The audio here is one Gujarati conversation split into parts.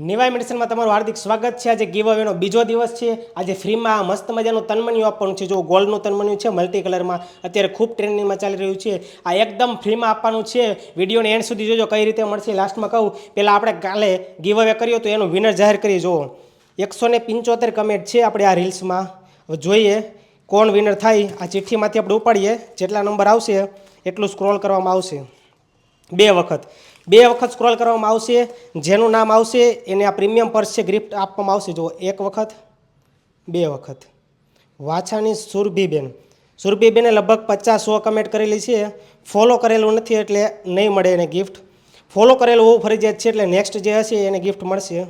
નિવાય મેડિસિનમાં તમારું હાર્દિક સ્વાગત છે। આજે ગીવ અવેનો બીજો દિવસ છે। આજે ફ્રીમાં મસ્ત મજાનું તનમણિયું આપવાનું છે। જો ગોલ્ડનું તનમણિયું છે મલ્ટી કલરમાં, અત્યારે ખૂબ ટ્રેન્ડિંગમાં ચાલી રહ્યું છે। આ એકદમ ફ્રીમાં આપવાનું છે। વિડીયોને એન્ડ સુધી જોજો કઈ રીતે મળશે લાસ્ટમાં કહું। પહેલાં આપણે કાલે ગીવ અવે કર્યો તો એનું વિનર જાહેર કરી જુઓ। 175 કમેન્ટ છે આપણે આ રીલ્સમાં। હવે જોઈએ કોણ વિનર થાય। આ ચિઠ્ઠીમાંથી આપણે ઉપાડીએ, જેટલા નંબર આવશે એટલું સ્ક્રોલ કરવામાં આવશે। બે વખત સ્ક્રોલ કરવામાં આવશે। જેનું નામ આવશે એને આ પ્રીમિયમ પર્સ છે ગિફ્ટ આપવામાં આવશે। જો એક વખત, બે વખત। વાછાની સુરભીબેને લગભગ 50-100 કમેન્ટ કરેલી છે। ફોલો કરેલું નથી એટલે નહીં મળે એને ગિફ્ટ। ફોલો કરેલું હોવું ફરજિયાત છે એટલે નેક્સ્ટ જે હશે એને ગિફ્ટ મળશે।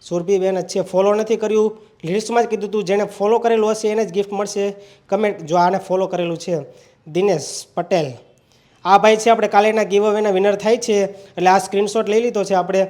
સુરભીબેન જ છે, ફોલો નથી કર્યું, લિસ્ટમાં જ કીધું હતું જેને ફોલો કરેલું હશે એને જ ગિફ્ટ મળશે। કમેન્ટ જો આને ફોલો કરેલું છે। દિનેશ પટેલ, આ ભાઈ છે આપણે કાલેના ગીવ અવેના વિનર થાય છે એટલે આ સ્ક્રીનશોટ લઈ લીધો છે આપણે।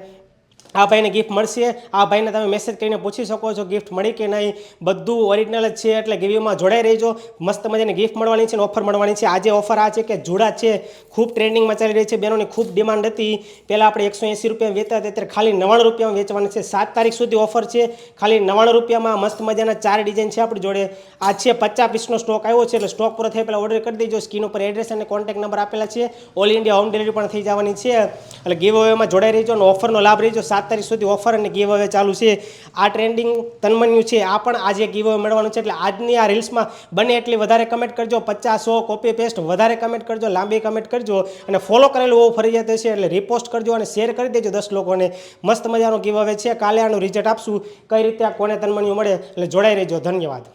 આ ભાઈને ગિફ્ટ મળશે। આ ભાઈને તમે મેસેજ કરીને પૂછી શકો છો ગિફ્ટ મળી કે નહીં। બધું ઓરિજિનલ જ છે એટલે ગીવમાં જોડાઈ રહેજો। મસ્ત મજાની ગિફ્ટ મળવાની છે અને ઓફર મળવાની છે। આજે ઓફર આ છે કે જુડા છે ખૂબ ટ્રેન્ડિંગમાં ચાલી રહી છે, બેનોની ખૂબ ડિમાન્ડ હતી। પહેલાં આપણે 180 રૂપિયા વેચતા હતા, અત્યારે ખાલી 99 રૂપિયામાં વેચવાની છે। 7 તારીખ સુધી ઓફર છે। ખાલી 99 રૂપિયામાં મસ્ત મજાના 4 ડિઝાઇન છે આપણી જોડે। આ છે 50 પીસનો સ્ટોક આવ્યો છે એટલે સ્ટોક પૂરો થાય પહેલાં ઓર્ડર કરી દેજો। સ્ક્રીન ઉપર એડ્રેસ અને કોન્ટેક્ટ નંબર આપેલા છે। ઓલ ઇન્ડિયા હોમ ડિલિવરી પણ થઈ જવાની છે એટલે ગીવ અવેમાં જોડાઈ રહેજો અને ઓફરનો લાભ લેજો। 7 તારીખ સુધી ઓફર અને ગીવ અવે ચાલુ છે। આ ટ્રેન્ડિંગ તનમન્યું છે, આ પણ આજે ગીવ અવે મળવાનું છે એટલે આજની આ રીલ્સમાં બને એટલી વધારે કમેન્ટ કરજો। 50-100 કોપી પેસ્ટ વધારે કમેન્ટ કરજો, લાંબી કમેન્ટ કરજો અને ફોલો કરેલું હોવું ફરજિયાત છે એટલે રિપોસ્ટ કરજો અને શેર કરી દેજો 10 લોકોને। મસ્ત મજાનો ગીવ અવે છે, કાલે આનું રિઝલ્ટ આપશું કઈ રીતે આ કોને તનમન્યું મળે એટલે જોડાઈ રહેજો। ધન્યવાદ।